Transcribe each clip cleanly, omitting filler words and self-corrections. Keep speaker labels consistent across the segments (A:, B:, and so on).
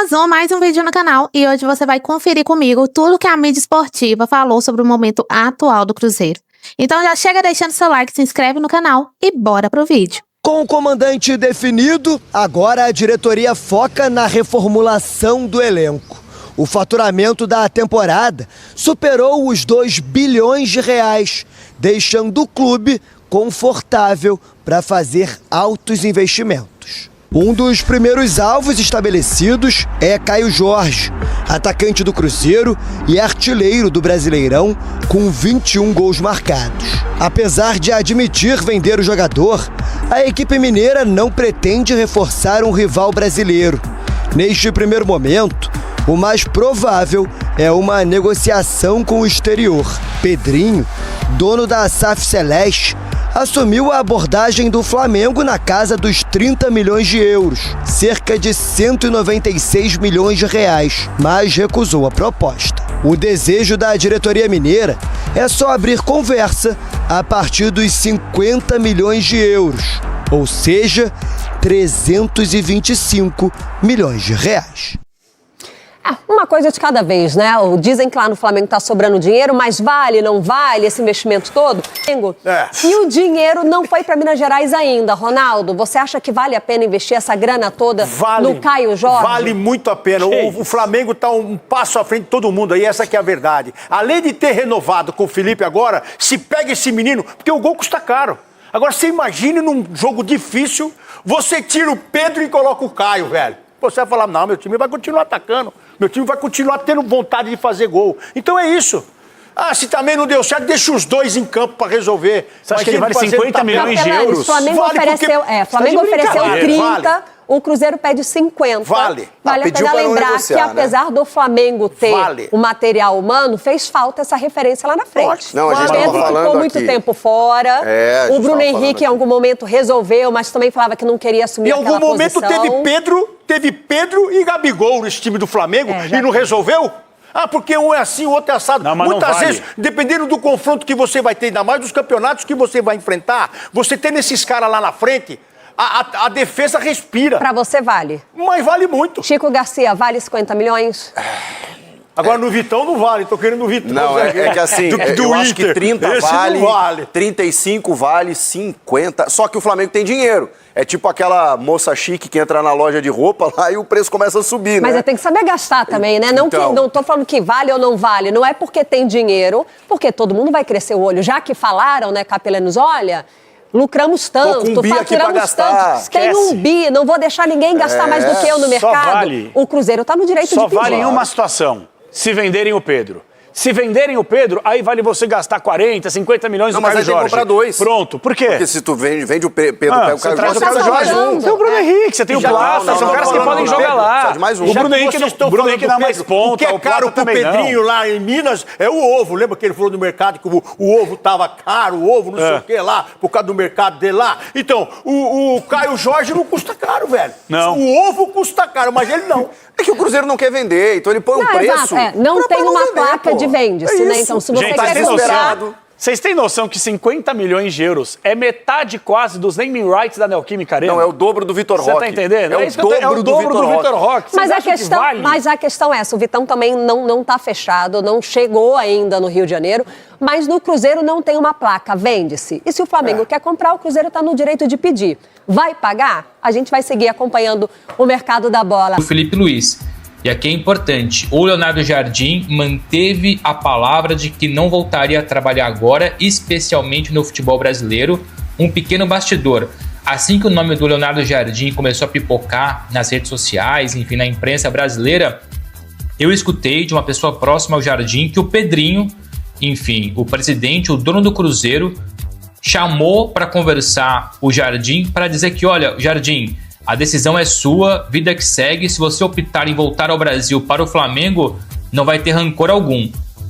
A: Começou mais um vídeo no canal e hoje você vai conferir comigo tudo que a mídia esportiva falou sobre o momento atual do Cruzeiro. Então já chega deixando seu like, se inscreve no canal e bora pro vídeo.
B: Com o comandante definido, agora a diretoria foca na reformulação do elenco. O faturamento da temporada superou os 2 bilhões de reais, deixando o clube confortável para fazer altos investimentos. Um dos primeiros alvos estabelecidos é Caio Jorge, atacante do Cruzeiro e artilheiro do Brasileirão, com 21 gols marcados. Apesar de admitir vender o jogador, a equipe mineira não pretende reforçar um rival brasileiro. Neste primeiro momento, o mais provável é uma negociação com o exterior. Pedrinho, dono da SAF Celeste, assumiu a abordagem do Flamengo na casa dos 30 milhões de euros, cerca de 196 milhões de reais, mas recusou a proposta. O desejo da diretoria mineira é só abrir conversa a partir dos 50 milhões de euros, ou seja, 325 milhões de reais.
C: Uma coisa de cada vez, né? Dizem que lá no Flamengo tá sobrando dinheiro, mas vale, não vale esse investimento todo? E o dinheiro não foi para Minas Gerais ainda, Ronaldo. Você acha que vale a pena investir essa grana toda no Caio Jorge?
D: Vale muito a pena. O Flamengo tá um passo à frente de todo mundo aí, essa que é a verdade. Além de ter renovado com o Felipe agora, se pega esse menino, porque o gol custa caro. Agora, você imagine num jogo difícil, você tira o Pedro e coloca o Caio, velho. Você vai falar, não, meu time vai continuar atacando. Meu time vai continuar tendo vontade de fazer gol. Então é isso. Se também não deu certo, deixa os dois em campo para resolver.
E: Você acha que ele vale 50 milhões de euros?
C: O Flamengo ofereceu 30, o Cruzeiro pede 50.
D: Vale
C: a pena lembrar que, apesar do Flamengo ter o material humano, fez falta essa referência lá na frente.
F: Não, a gente
C: Pedro ficou muito tempo fora. O Bruno Henrique, em algum momento, resolveu, mas também falava que não queria assumir aquela posição.
D: Em algum momento teve Pedro e Gabigol nesse time do Flamengo e não resolveu? Porque um é assim, o outro é assado. Muitas vezes, dependendo do confronto que você vai ter, ainda mais dos campeonatos que você vai enfrentar, você tendo esses caras lá na frente, a defesa respira.
C: Pra você vale?
D: Mas vale muito.
C: Chico Garcia, vale 50 milhões?
D: Agora, no Vitão não vale, tô querendo no Vitão.
F: Não, é que assim, eu acho que 30 vale, 35 vale, 50. Só que o Flamengo tem dinheiro. É tipo aquela moça chique que entra na loja de roupa lá e o preço começa a subir, né?
C: Mas tem que saber gastar também, né? Não tô falando que vale ou não vale. Não é porque tem dinheiro, porque todo mundo vai crescer o olho. Já que falaram, né, Capelanos, olha, lucramos tanto, faturamos tanto. Tem um bi, não vou deixar ninguém gastar mais do que eu no mercado. O Cruzeiro tá no direito de pedir.
E: Só vale em uma situação, se venderem o Pedro. Se venderem o Pedro, aí vale você gastar 40, 50 milhões no Caio Jorge.
F: Não, mas aí tem que comprar 2.
E: Pronto, por quê?
F: Porque se tu vende o Pedro, pega o Caio Jorge,
E: você traz um. Tem o Bruno Henrique, você tem o Plata, são caras que podem jogar lá.
F: O
E: Bruno Henrique dá mais ponta,
D: o que é caro pro Pedrinho lá em Minas é o ovo. Lembra que ele falou no mercado que o ovo tava caro, o ovo não sei o que lá, por causa do mercado dele lá? Então, o Caio Jorge não custa caro, velho.
E: Não.
D: O ovo custa caro, mas ele não.
F: É que o Cruzeiro não quer vender, então ele põe um preço.
C: Não tem uma placa de vende-se, né? Então, se você quer comprar...
E: Vocês têm noção que 50 milhões de euros é metade quase dos naming rights da Neoquímica Arena?
F: Não, é o dobro do Vitor Roque.
E: Você tá entendendo?
F: É o dobro do Vitor Roque.
C: Mas a questão é essa, o Vitão também não tá fechado, não chegou ainda no Rio de Janeiro, mas no Cruzeiro não tem uma placa, vende-se. E se o Flamengo quer comprar, o Cruzeiro tá no direito de pedir. Vai pagar? A gente vai seguir acompanhando o mercado da bola.
G: O Felipe Luiz. E aqui é importante, o Leonardo Jardim manteve a palavra de que não voltaria a trabalhar agora, especialmente no futebol brasileiro. Um pequeno bastidor. Assim que o nome do Leonardo Jardim começou a pipocar nas redes sociais, enfim, na imprensa brasileira, eu escutei de uma pessoa próxima ao Jardim que o Pedrinho, enfim, o presidente, o dono do Cruzeiro, chamou para conversar o Jardim para dizer que, olha, Jardim, a decisão é sua, vida que segue. Se você optar em voltar ao Brasil para o Flamengo, não vai ter rancor algum.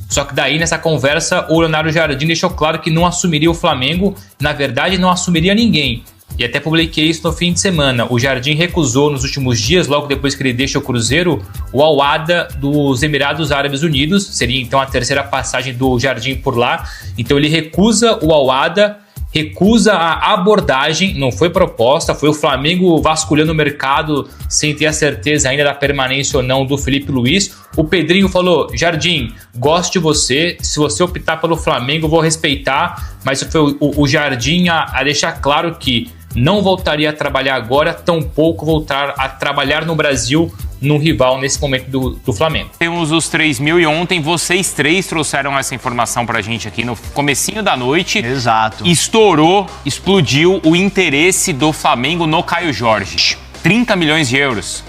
G: Só que daí, nessa conversa, o Leonardo Jardim deixou claro que não assumiria o Flamengo. Na verdade, não assumiria ninguém. E até publiquei isso no fim de semana. O Jardim recusou nos últimos dias, logo depois que ele deixa o Cruzeiro, o Al-Wahda dos Emirados Árabes Unidos. Seria então a terceira passagem do Jardim por lá. Então ele recusa o Al-Wahda recusa a abordagem, não foi proposta, foi o Flamengo vasculhando o mercado sem ter a certeza ainda da permanência ou não do Felipe Luiz. O Pedrinho falou: Jardim, gosto de você, se você optar pelo Flamengo eu vou respeitar, mas foi o Jardim a deixar claro que não voltaria a trabalhar agora, tampouco voltar a trabalhar no Brasil num rival nesse momento do Flamengo.
H: Temos os 3 mil e ontem vocês três trouxeram essa informação pra gente aqui no comecinho da noite.
I: Exato.
H: Explodiu o interesse do Flamengo no Caio Jorge. 30 milhões de euros.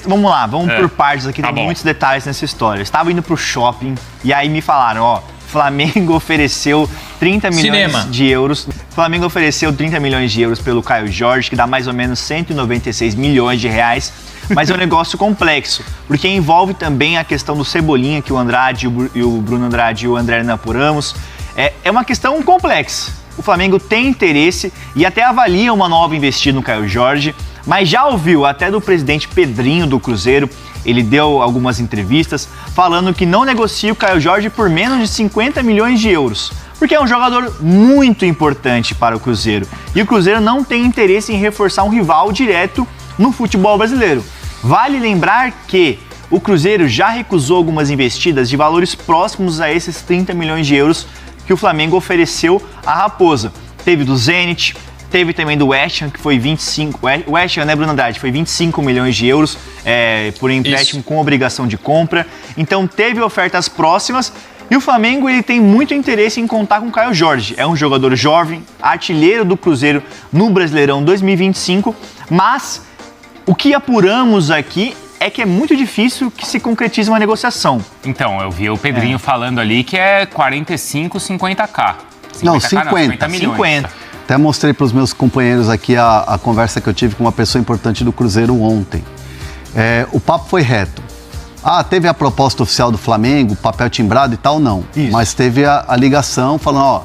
I: Vamos lá, vamos por partes aqui, tem muitos detalhes nessa história. Eu estava indo pro shopping e aí me falaram, Flamengo ofereceu 30 milhões de euros. Flamengo ofereceu 30 milhões de euros pelo Caio Jorge, que dá mais ou menos 196 milhões de reais. Mas é um negócio complexo, porque envolve também a questão do Cebolinha, que o Andrade e o Bruno Andrade e o André apuramos. É uma questão complexa. O Flamengo tem interesse e até avalia uma nova investida no Caio Jorge, mas já ouviu até do presidente Pedrinho do Cruzeiro, ele deu algumas entrevistas falando que não negocia o Caio Jorge por menos de 50 milhões de euros, porque é um jogador muito importante para o Cruzeiro. E o Cruzeiro não tem interesse em reforçar um rival direto no futebol brasileiro. Vale lembrar que o Cruzeiro já recusou algumas investidas de valores próximos a esses 30 milhões de euros que o Flamengo ofereceu à Raposa. Teve do Zenit, teve também do West Ham, que foi 25... O West Ham, né, Bruno Andrade? Foi 25 milhões de euros por empréstimo com obrigação de compra. Então teve ofertas próximas e o Flamengo ele tem muito interesse em contar com o Caio Jorge. É um jogador jovem, artilheiro do Cruzeiro no Brasileirão 2025, mas o que apuramos aqui é que é muito difícil que se concretize uma negociação.
H: Então, eu vi o Pedrinho falando ali que é 45, 50k.
J: Não, 50
H: milhões.
I: 50.
J: Até mostrei para os meus companheiros aqui a conversa que eu tive com uma pessoa importante do Cruzeiro ontem. O papo foi reto. Teve a proposta oficial do Flamengo, papel timbrado e tal, não. Isso. Mas teve a ligação falando,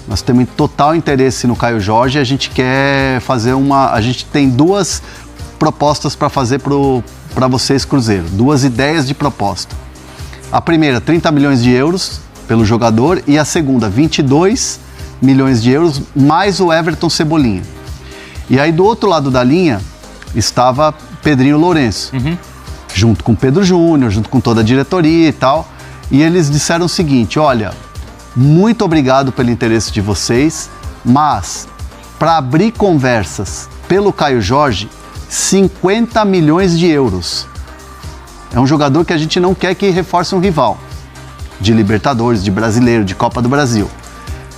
J: nós temos total interesse no Caio Jorge, a gente quer fazer a gente tem duas propostas para fazer para vocês, Cruzeiro. Duas ideias de proposta. A primeira, 30 milhões de euros pelo jogador, e a segunda, 22 milhões de euros, mais o Everton Cebolinha. E aí, do outro lado da linha, estava Pedrinho Lourenço, junto com Pedro Júnior, junto com toda a diretoria e tal. E eles disseram o seguinte: olha, muito obrigado pelo interesse de vocês, mas para abrir conversas pelo Caio Jorge, 50 milhões de euros. É um jogador que a gente não quer que reforce um rival de Libertadores, de Brasileiro, de Copa do Brasil.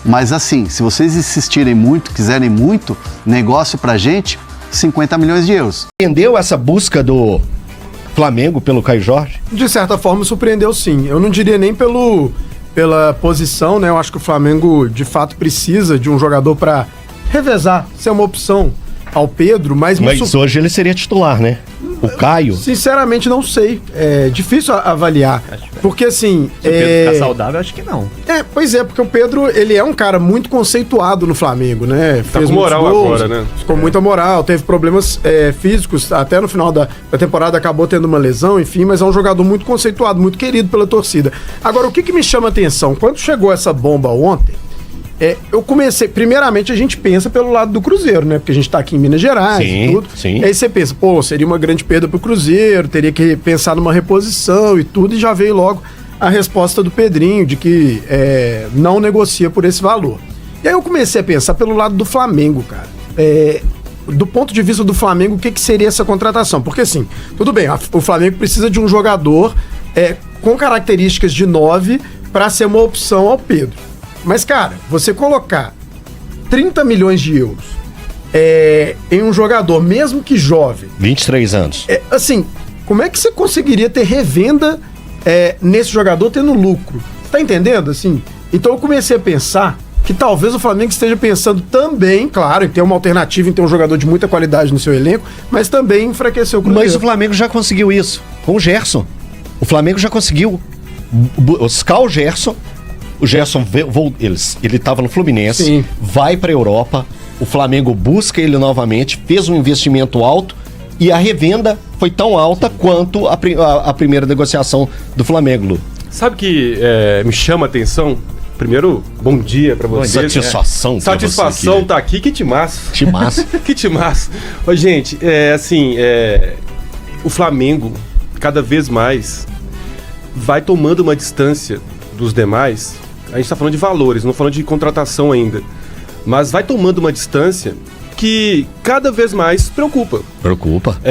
J: Mas assim, se vocês insistirem muito, quiserem muito negócio pra gente, 50 milhões de euros.
K: Entendeu essa busca do Flamengo pelo Caio Jorge?
L: De certa forma surpreendeu, sim. Eu não diria nem pela posição, né? Eu acho que o Flamengo de fato precisa de um jogador pra revezar, ser uma opção ao Pedro, mas
K: hoje ele seria titular, né? O Caio?
L: Sinceramente, não sei. É difícil avaliar. Porque assim...
I: Se o Pedro ficar saudável, acho que não.
L: Pois é, porque o Pedro, ele é um cara muito conceituado no Flamengo, né?
M: Tá com moral gols, agora, né?
L: Ficou muita moral, teve problemas físicos, até no final da temporada acabou tendo uma lesão, enfim, mas é um jogador muito conceituado, muito querido pela torcida. Agora, o que me chama a atenção? Quando chegou essa bomba ontem, eu comecei... Primeiramente, a gente pensa pelo lado do Cruzeiro, né? Porque a gente tá aqui em Minas Gerais e tudo.
K: Sim.
L: E aí você pensa, seria uma grande perda pro Cruzeiro, teria que pensar numa reposição e tudo, e já veio logo a resposta do Pedrinho, de que não negocia por esse valor. E aí eu comecei a pensar pelo lado do Flamengo, cara. Do ponto de vista do Flamengo, o que seria essa contratação? Porque assim, tudo bem, o Flamengo precisa de um jogador com características de 9 para ser uma opção ao Pedro. Mas, cara, você colocar 30 milhões de euros em um jogador, mesmo que jovem...
K: 23 anos.
L: Assim, como é que você conseguiria ter revenda nesse jogador tendo lucro? Tá entendendo? Assim, então eu comecei a pensar que talvez o Flamengo esteja pensando também, claro, em ter uma alternativa, em ter um jogador de muita qualidade no seu elenco, mas também enfraquecer o Cruzeiro.
K: Mas o Flamengo já conseguiu isso com o Gerson. O Flamengo já conseguiu buscar o Gerson. O Gerson, ele estava no Fluminense, sim, vai para a Europa, o Flamengo busca ele novamente, fez um investimento alto e a revenda foi tão alta quanto a primeira negociação do Flamengo, Lu.
M: Sabe que me chama a atenção? primeiro, bom dia pra vocês.
K: Satisfação.
M: Satisfação tá aqui. Que timaço.
K: Timaço.
M: Que timaço. Ô, gente, o Flamengo, cada vez mais, vai tomando uma distância dos demais. A gente tá falando de valores, não falando de contratação ainda. Mas vai tomando uma distância que cada vez mais preocupa.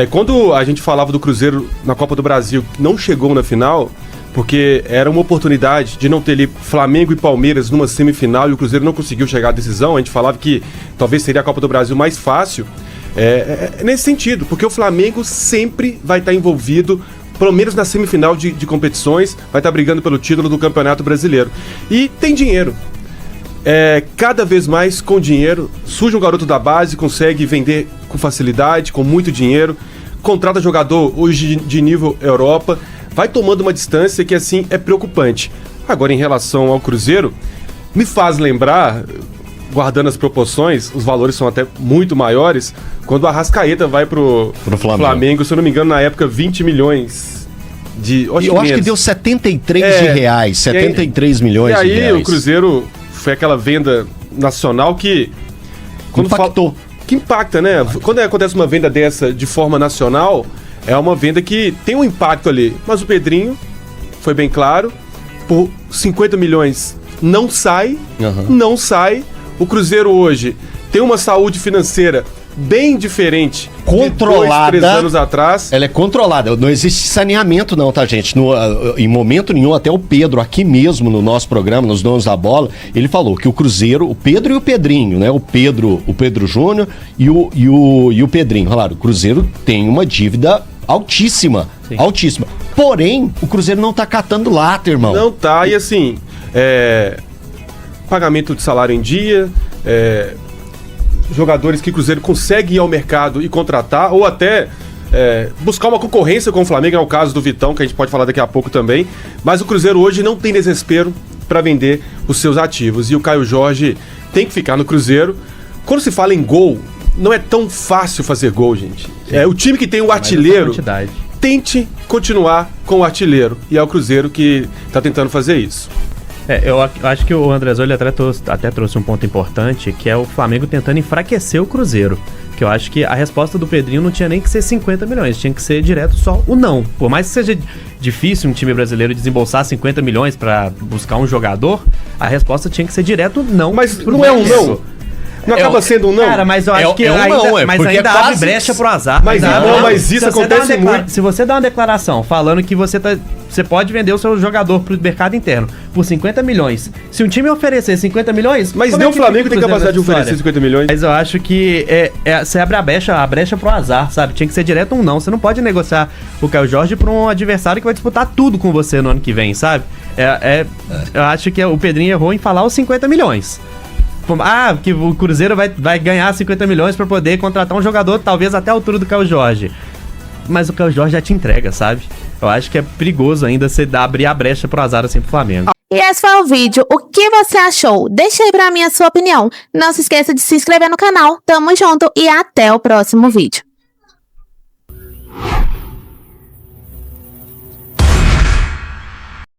M: Quando a gente falava do Cruzeiro na Copa do Brasil, que não chegou na final, porque era uma oportunidade de não ter ali Flamengo e Palmeiras numa semifinal e o Cruzeiro não conseguiu chegar à decisão, a gente falava que talvez seria a Copa do Brasil mais fácil, nesse sentido, porque o Flamengo sempre vai estar envolvido, pelo menos na semifinal de competições, vai estar brigando pelo título do Campeonato Brasileiro. E tem dinheiro. Cada vez mais com dinheiro, surge um garoto da base, consegue vender com facilidade, com muito dinheiro, contrata jogador hoje de nível Europa, vai tomando uma distância que assim é preocupante. Agora, em relação ao Cruzeiro, me faz lembrar, guardando as proporções, os valores são até muito maiores, quando o Arrascaeta vai pro Flamengo, se eu não me engano, na época 20 milhões de...
K: Eu acho que deu 73 de reais, 73 milhões de reais.
M: E aí o Cruzeiro... Foi aquela venda nacional que...
K: Impactou.
M: Que impacta, né? Quando acontece uma venda dessa de forma nacional, é uma venda que tem um impacto ali. Mas o Pedrinho, foi bem claro, por 50 milhões não sai. O Cruzeiro hoje tem uma saúde financeira bem diferente,
K: controlada,
M: de 2, 3 anos atrás.
K: Ela é controlada, não existe saneamento não, tá, gente? Em momento nenhum, até o Pedro, aqui mesmo no nosso programa, nos Donos da Bola, ele falou que o Cruzeiro, o Pedro e o Pedrinho, né? O Pedro Júnior e o Pedrinho. Falaram, o Cruzeiro tem uma dívida altíssima, altíssima. Porém, o Cruzeiro não tá catando lata, irmão.
M: Não tá, e assim, pagamento de salário em dia, jogadores que o Cruzeiro consegue ir ao mercado e contratar, ou até buscar uma concorrência com o Flamengo, é o caso do Vitão, que a gente pode falar daqui a pouco também, mas o Cruzeiro hoje não tem desespero para vender os seus ativos, e o Caio Jorge tem que ficar no Cruzeiro. Quando se fala em gol, não é tão fácil fazer gol, gente. O time que tem o artilheiro, tente continuar com o artilheiro, e é o Cruzeiro que está tentando fazer isso.
N: Eu acho que o Andreazoli até trouxe um ponto importante, que é o Flamengo tentando enfraquecer o Cruzeiro. Que eu acho que a resposta do Pedrinho não tinha nem que ser 50 milhões, tinha que ser direto só o não. Por mais que seja difícil um time brasileiro desembolsar 50 milhões para buscar um jogador, a resposta tinha que ser direto não.
M: Mas não é um não. Não acaba sendo um não?
N: Cara, mas eu acho que ainda abre brecha pro azar.
M: Mas isso acontece muito.
N: Se você dá uma declaração falando que você pode vender o seu jogador pro mercado interno por 50 milhões. Se um time oferecer 50 milhões...
M: Mas nem o Flamengo tem capacidade de oferecer 50 milhões.
N: Mas eu acho que você abre a brecha pro azar, sabe? Tinha que ser direto um não. Você não pode negociar o Caio Jorge pra um adversário que vai disputar tudo com você no ano que vem, sabe? Eu acho que o Pedrinho errou em falar os 50 milhões. Que o Cruzeiro vai ganhar 50 milhões pra poder contratar um jogador, talvez até a altura do Caio Jorge. Mas o Caio Jorge já te entrega, sabe? Eu acho que é perigoso ainda você abrir a brecha pro azar assim pro Flamengo.
A: E esse foi o vídeo. O que você achou? Deixa aí pra mim a sua opinião. Não se esqueça de se inscrever no canal. Tamo junto e até o próximo vídeo.